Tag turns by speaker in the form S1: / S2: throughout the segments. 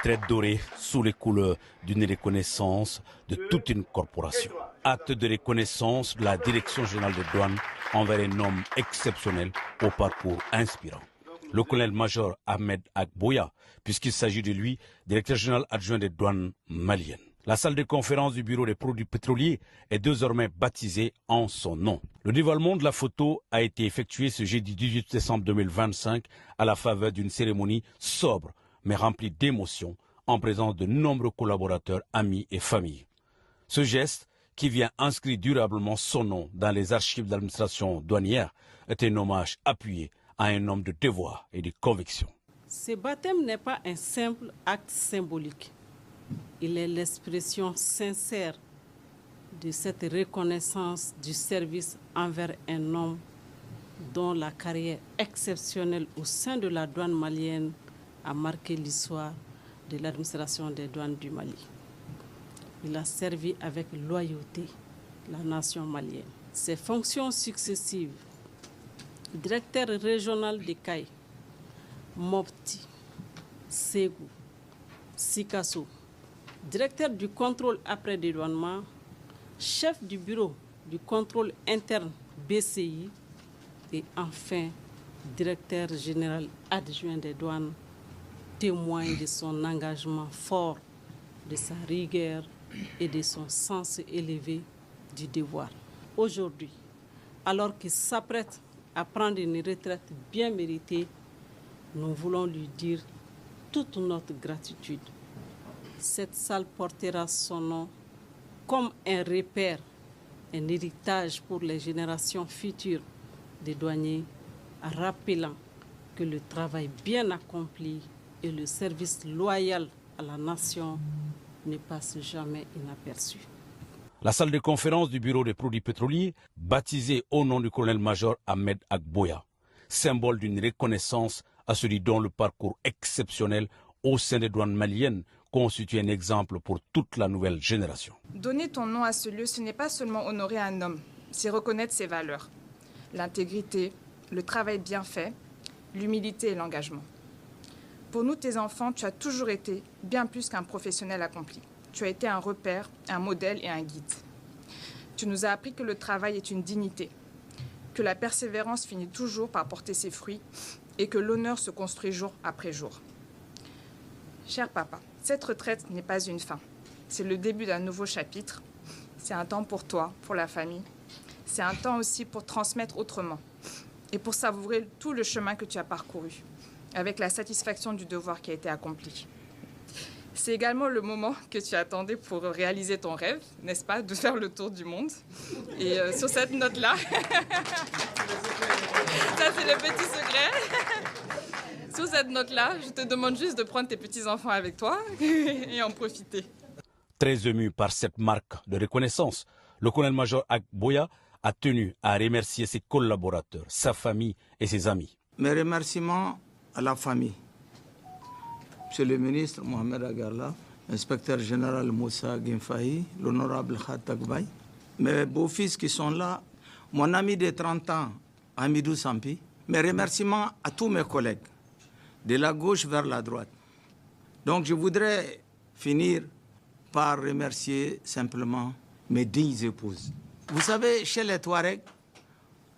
S1: Traite dorée sous les couleurs d'une reconnaissance de toute une corporation. Acte de reconnaissance de la Direction générale des douanes envers un homme exceptionnel au parcours inspirant. Le colonel-major Ahmed Agboya, puisqu'il s'agit de lui, directeur général adjoint des douanes maliennes. La salle de conférence du bureau des produits pétroliers est désormais baptisée en son nom. Le dévoilement de la photo a été effectué ce jeudi 18 décembre 2025 à la faveur d'une cérémonie sobre mais remplie d'émotions en présence de nombreux collaborateurs, amis et familles. Ce geste, qui vient inscrire durablement son nom dans les archives de l'administration douanière, est un hommage appuyé à un homme de devoir et de conviction.
S2: Ce baptême n'est pas un simple acte symbolique. Il est l'expression sincère de cette reconnaissance du service envers un homme dont la carrière exceptionnelle au sein de la douane malienne a marqué l'histoire de l'administration des douanes du Mali. Il a servi avec loyauté la nation malienne. Ses fonctions successives, directeur régional de CAI, Mopti, Ségou, Sikasso, directeur du contrôle après dédouanement, chef du bureau du contrôle interne BCI et enfin directeur général adjoint des douanes, témoigne de son engagement fort, de sa rigueur et de son sens élevé du devoir. Aujourd'hui, alors qu'il s'apprête à prendre une retraite bien méritée, nous voulons lui dire toute notre gratitude. Cette salle portera son nom comme un repère, un héritage pour les générations futures des douaniers, rappelant que le travail bien accompli et le service loyal à la nation ne passe jamais inaperçu.
S1: La salle de conférence du bureau des produits pétroliers, baptisée au nom du colonel-major Ahmed Agboya, symbole d'une reconnaissance à celui dont le parcours exceptionnel au sein des douanes maliennes constitue un exemple pour toute la nouvelle génération.
S3: Donner ton nom à ce lieu, ce n'est pas seulement honorer un homme, c'est reconnaître ses valeurs. L'intégrité, le travail bien fait, l'humilité et l'engagement. Pour nous, tes enfants, tu as toujours été bien plus qu'un professionnel accompli. Tu as été un repère, un modèle et un guide. Tu nous as appris que le travail est une dignité, que la persévérance finit toujours par porter ses fruits et que l'honneur se construit jour après jour. Cher papa, cette retraite n'est pas une fin. C'est le début d'un nouveau chapitre. C'est un temps pour toi, pour la famille. C'est un temps aussi pour transmettre autrement et pour savourer tout le chemin que tu as parcouru, avec la satisfaction du devoir qui a été accompli. C'est également le moment que tu attendais pour réaliser ton rêve, n'est-ce pas, de faire le tour du monde. Et sur cette note-là, ça c'est le petit secret. Sur cette note-là, je te demande juste de prendre tes petits-enfants avec toi et en profiter.
S1: Très ému par cette marque de reconnaissance, le colonel-major Agboya a tenu à remercier ses collaborateurs, sa famille et ses amis.
S4: Mes remerciements à la famille. Monsieur le ministre Mohamed Agarla, inspecteur général Moussa Guinfahi, l'honorable Khattagbay, mes beaux-fils qui sont là, mon ami de 30 ans, Hamidou Sampi, mes remerciements à tous mes collègues, de la gauche vers la droite. Donc je voudrais finir par remercier simplement mes dignes épouses. Vous savez, chez les Touaregs,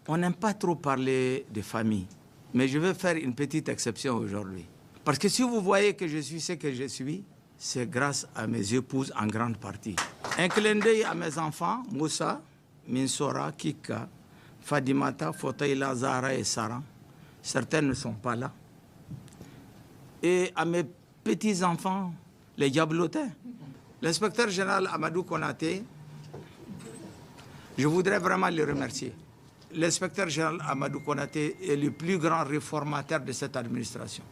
S4: on n'aime pas trop parler de famille. Mais je vais faire une petite exception aujourd'hui. Parce que si vous voyez que je suis ce que je suis, c'est grâce à mes épouses en grande partie. Un clin d'œil à mes enfants, Moussa, Minsora, Kika, Fadimata, Fotaïla, Zahra et Sarah. Certains ne sont pas là. Et à mes petits-enfants, les diablotins. L'inspecteur général Amadou Konaté, je voudrais vraiment le remercier. L'inspecteur général Amadou Konaté est le plus grand réformateur de cette administration.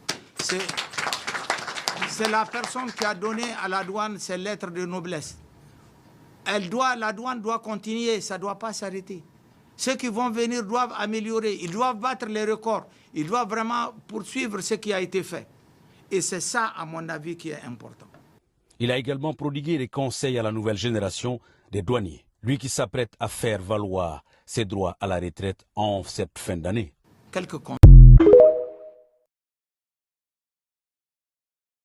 S4: C'est la personne qui a donné à la douane ses lettres de noblesse. La douane doit continuer, ça ne doit pas s'arrêter. Ceux qui vont venir doivent améliorer, ils doivent battre les records, ils doivent vraiment poursuivre ce qui a été fait. Et c'est ça, à mon avis, qui est important.
S1: Il a également prodigué des conseils à la nouvelle génération des douaniers, lui qui s'apprête à faire valoir ses droits à la retraite en cette fin d'année.
S4: Quelques conseils.